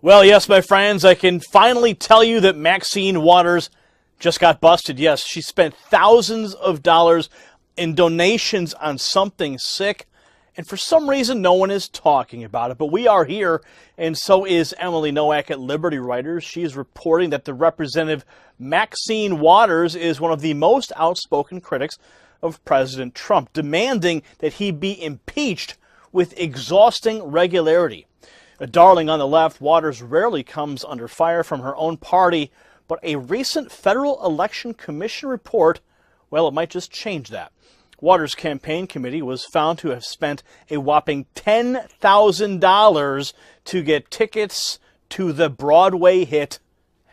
Well, yes, my friends, I can finally tell you that Maxine Waters just got busted. Yes, she spent thousands of dollars in donations on something sick, and for some reason, no one is talking about it. But we are here, and so is Emily Nowak at Liberty Writers. She is reporting that the Representative Maxine Waters is one of the most outspoken critics of President Trump, demanding that he be impeached with exhausting regularity. A darling on the left, Waters rarely comes under fire from her own party, but a recent Federal Election Commission report, well, it might just change that. Waters' campaign committee was found to have spent a whopping $10,000 to get tickets to the Broadway hit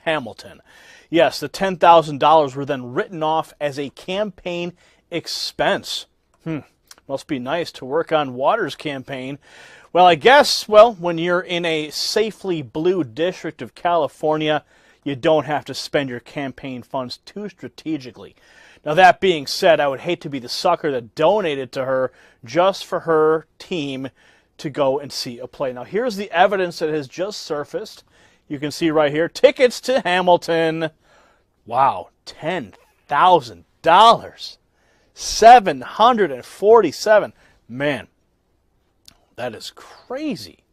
Hamilton. Yes, the $10,000 were then written off as a campaign expense. Must be nice to work on Waters' campaign. Well, I guess, when you're in a safely blue district of California, you don't have to spend your campaign funds too strategically. Now, that being said, I would hate to be the sucker that donated to her just for her team to go and see a play. Now, here's the evidence that has just surfaced. You can see right here, tickets to Hamilton. Wow, $10,000. 747. Man, that is crazy.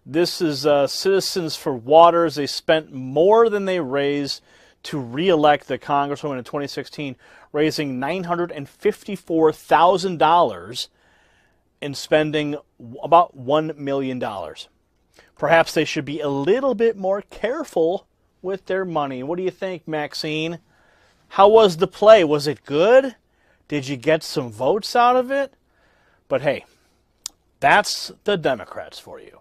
This is Citizens for Waters. They spent more than they raised to re-elect the Congresswoman in 2016, raising $954,000 and spending about $1 million. Perhaps they should be a little bit more careful with their money. What do you think, Maxine? How was the play? Was it good? Did you get some votes out of it? But hey, that's the Democrats for you.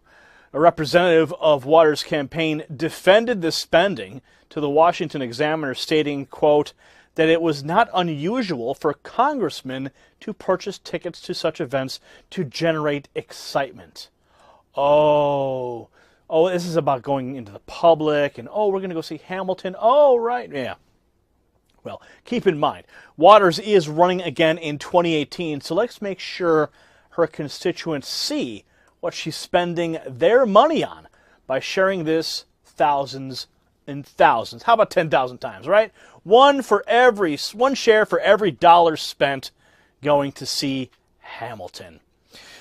A representative of Waters' campaign defended the spending to the Washington Examiner, stating, quote, that it was not unusual for congressmen to purchase tickets to such events to generate excitement. Oh, this is about going into the public, and we're going to go see Hamilton. Oh, right, yeah. Well, keep in mind, Waters is running again in 2018, so let's make sure her constituents see what she's spending their money on by sharing this thousands and thousands. How about 10,000 times, right? One share for every dollar spent going to see Hamilton.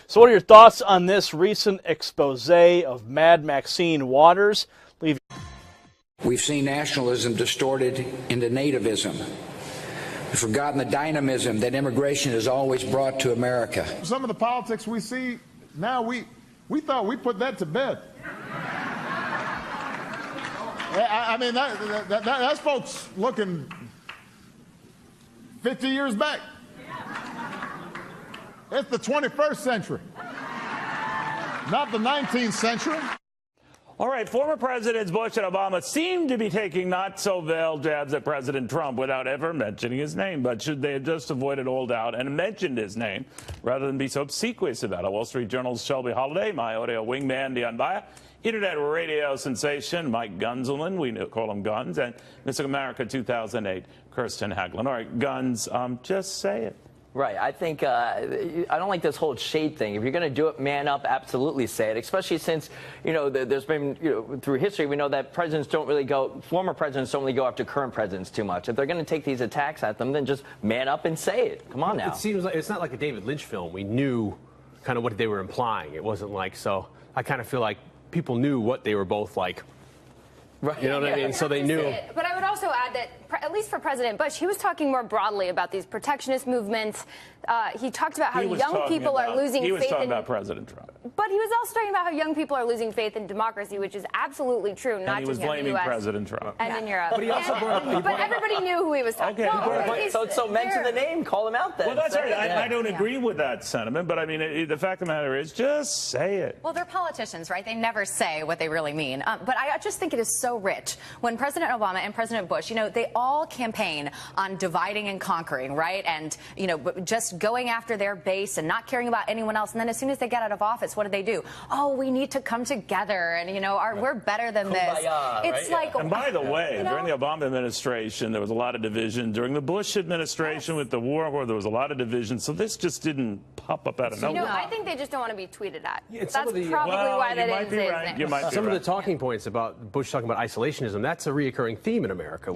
So what are your thoughts on this recent expose of Mad Maxine Waters? We've seen nationalism distorted into nativism. We've forgotten the dynamism that immigration has always brought to America. Some of the politics we see now, we thought we put that to bed. I mean, that's folks looking 50 years back. It's the 21st century, not the 19th century. All right, former Presidents Bush and Obama seem to be taking not-so-veiled jabs at President Trump without ever mentioning his name. But should they have just avoided old out and mentioned his name rather than be so obsequious about it? Wall Street Journal's Shelby Holliday, my audio wingman, Dion Baya, Internet radio sensation Mike Gunzelman, we call him Guns, and Miss America 2008, Kirsten Hagelin. All right, Guns, just say it. Right. I think I don't like this whole shade thing. If you're going to do it, man up, absolutely say it, especially since, there's been, through history, we know that former presidents don't really go after current presidents too much. If they're going to take these attacks at them, then just man up and say it. Come on now. It seems like it's not like a David Lynch film. We knew kind of what they were implying. It wasn't like, so I kind of feel like people knew what they were both like. Right. You know what I mean? So they knew. But I would also add that, at least for President Bush, he was talking more broadly about these protectionist movements. He talked about how young people are losing faith in... He was talking about President Trump. But he was also talking about how young people are losing faith in democracy, which is absolutely true, not just in the U.S. And he was blaming President Trump. And in Europe. But he also but everybody knew who he was talking about. Okay. So mention the name, call him out then. Well, that's right. I don't agree with that sentiment, but I mean, the fact of the matter is, just say it. Well, they're politicians, right? They never say what they really mean. But I just think it is so so rich. When President Obama and President Bush, you know, they all campaign on dividing and conquering, right? And, you know, just going after their base and not caring about anyone else. And then as soon as they get out of office, what do? Oh, we need to come together, and, you know, we're better than Kumbaya, this. It's right? like, and by the way, you know, during the Obama administration, there was a lot of division. During the Bush administration with the war, there was a lot of division. So this just didn't pop up out of nowhere. You know, I think they just don't want to be tweeted at. Yeah, That's probably why they didn't say his name. You might be Some right. of the talking points about Bush talking about isolationism, that's a reoccurring theme in America.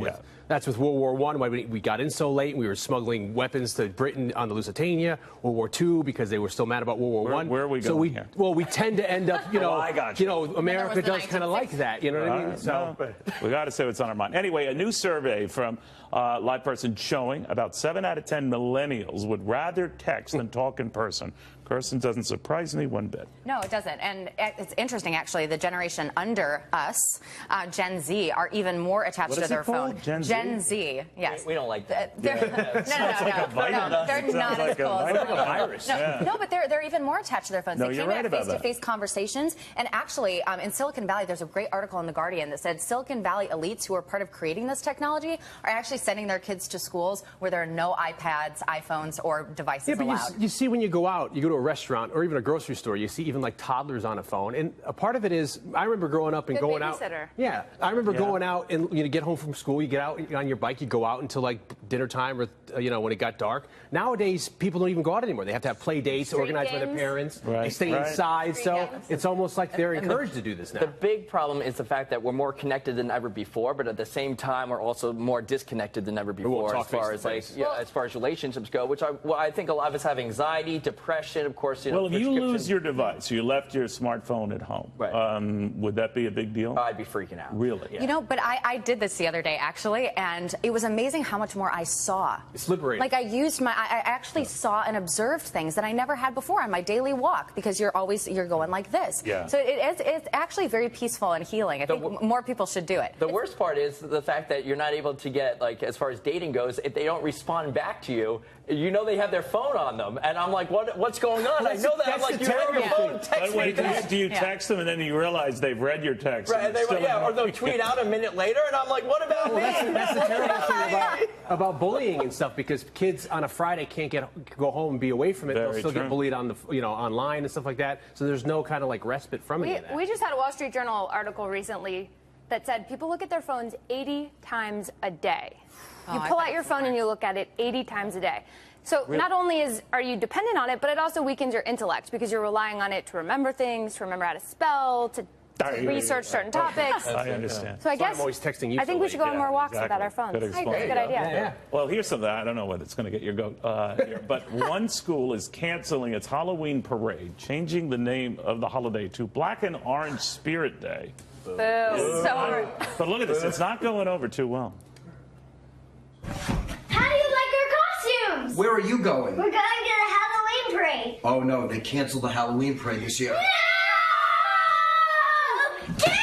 That's with World War I, why we got in so late. We were smuggling weapons to Britain on the Lusitania. World War II, because they were still mad about World War I. Where are we going here? Well, we tend to end up, you know, I got you. America does kind of like that. You know what I mean? So we got to say what's on our mind. Anyway, a new survey from Live Person showing about 7 out of 10 millennials would rather text than talk in person. Kirsten, doesn't surprise me one bit. No, it doesn't. And it's interesting, actually. The generation under us, Gen Z, are even more attached to their phone. Gen Z, yes. We don't like that. No, they're not as cool. No, but they're even more attached to their phones. No, they you're can't right have about that. face-to-face conversations. And actually, in Silicon Valley, there's a great article in The Guardian that said Silicon Valley elites who are part of creating this technology are actually sending their kids to schools where there are no iPads, iPhones, or devices allowed. You see when you go out, you go to a restaurant or even a grocery store, you see even like toddlers on a phone. And a part of it is, I remember growing up and Good going babysitter. out. Yeah, I remember going out and get home from school, you get out on your bike, you go out until like dinner time or when it got dark. Nowadays, people don't even go out anymore. They have to have play dates organized by their parents. They stay inside, so it's almost like they're encouraged to do this now. The big problem is the fact that we're more connected than ever before, but at the same time, we're also more disconnected than ever before as far as as far as relationships go. Which I think a lot of us have anxiety, depression, of course. Well, if you lose your device, you left your smartphone at home, would that be a big deal? I'd be freaking out. Really? You know, but I did this the other day, actually, and it was amazing how much more I saw. It's liberating. Like, I actually saw and observed things that I never had before on my daily walk, because you're going like this. Yeah. So it's actually very peaceful and healing. I think more people should do it. The worst part is the fact that you're not able to get, like, as far as dating goes, if they don't respond back to you, you know they have their phone on them. And I'm like, what's going on? I know that. I'm like, you have your phone, text me. Do you text them and then you realize they've read your text? Right, or they'll tweet out a minute later, and I'm like, what about me? That's the terrible thing about bullying and stuff, because kids on a Friday can't go home and be away from it. They'll still get bullied on the online and stuff like that. So there's no kind of like respite from any of that. We just had a Wall Street Journal article recently that said people look at their phones 80 times a day. You pull out your phone and you look at it 80 times a day. So not only are you dependent on it, but it also weakens your intellect, because you're relying on it to remember things, to remember how to spell, to research certain topics. I understand. So I guess I'm always texting you. I think we should go on more walks without our phones. I agree. Good idea. Yeah. Well, here's something. I don't know whether it's going to get your goat here, but one school is canceling its Halloween parade, changing the name of the holiday to Black and Orange Spirit Day. Boo. So But look at this. It's not going over too well. How do you like our costumes? Where are you going? We're going to the Halloween parade. Oh no, they canceled the Halloween parade this year. No! Candy!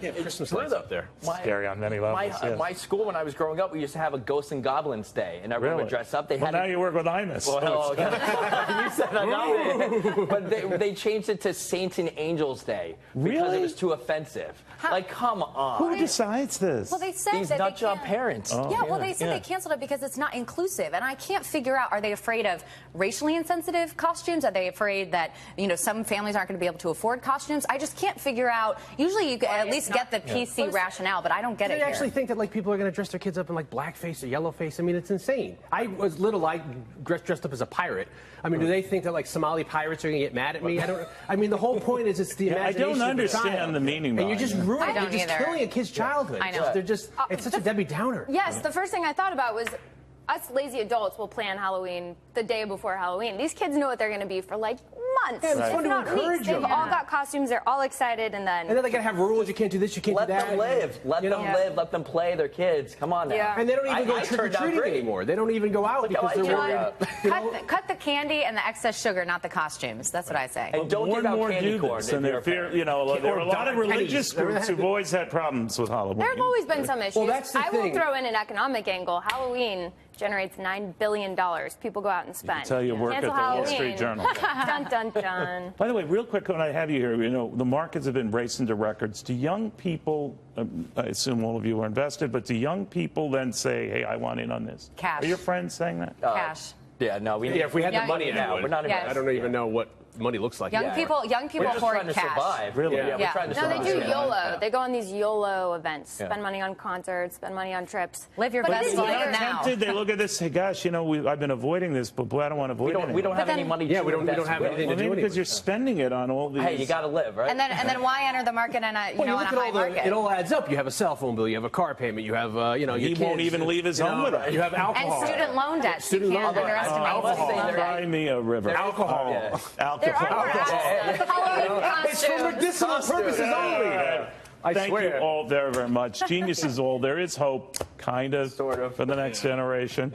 They have Christmas lights up there. Scary on many levels. My school, when I was growing up, we used to have a Ghosts and Goblins Day, and everyone would dress up. Now you work with Imus. Well, you said that. But they changed it to Saints and Angels Day because it was too offensive. Like, come on. Who decides this? Well, they said These that nut job parents. They said they canceled it because it's not inclusive, and I can't figure out: are they afraid of racially insensitive costumes? Are they afraid that some families aren't going to be able to afford costumes? I just can't figure out. Usually, you at least get the PC rationale, but I don't get it. I actually think that like people are going to dress their kids up in like blackface or yellowface. I mean, it's insane. I was little, I dressed up as a pirate. I mean, do they think that like Somali pirates are going to get mad at me? I mean, the whole point is it's the imagination. I don't understand the meaning. And you're just ruining. You're just killing a kid's childhood. I know. They're just. It's such a Debbie Downer. Yes, the first thing I thought about was us lazy adults will plan Halloween the day before Halloween. These kids know what they're going to be for like months. Yeah, it's fun to not encourage weeks. them. They've all got costumes. They're all excited, and then they got to have rules. You can't do this. You can't Let do that. them live. Let them live. Let them play. Their kids. Come on now. Yeah. And they don't even go trick or treating anymore. They don't even go out because they're worried. Cut the candy and the excess sugar, not the costumes. That's what I say. And don't give out candy corn. And there are a lot of religious groups who've always had problems with Halloween. there have always been some issues. Well, that's the I will thing. throw in an economic angle. Halloween generates $9 billion. People go out and spend. Tell you work at the Wall Street Journal. Dun, dun, dun. By the way, real quick, when I have you here, the markets have been racing to records. Do young people, I assume all of you are invested, but do young people then say, hey, I want in on this? Cash. Are your friends saying that? Cash. Yeah, no. If we had the money now, we're not Yes. I don't even know what money looks like. Young people We're just hoard trying to cash. survive, really. Yeah. We're trying to No, survive. they do YOLO. Yeah. They go on these YOLO events, spend money on concerts, spend money on trips. Live your But best this life year- now. Tempted, they look at this, hey, gosh, I've been avoiding this, but boy, I don't want to avoid it. We don't have any money. Yeah, we don't have anything to do because anyway. you're spending it on all these. Hey, you got to live, right? And then why enter the market in a Well, you in look a at high all market? it all adds up. You have a cell phone bill, you have a car payment, you have your He kids, won't even leave his home with it. You have alcohol. And student loan debt. Student You can't loan debt. underestimate Alcohol. student loan Cry debt. me a river. Alcohol. Yeah. There are Alcohol. Halloween It's for costumes. medicinal purposes only. I Thank swear. you all very, very much. Genius is old. There is hope, kind of, Sort of. for the next generation.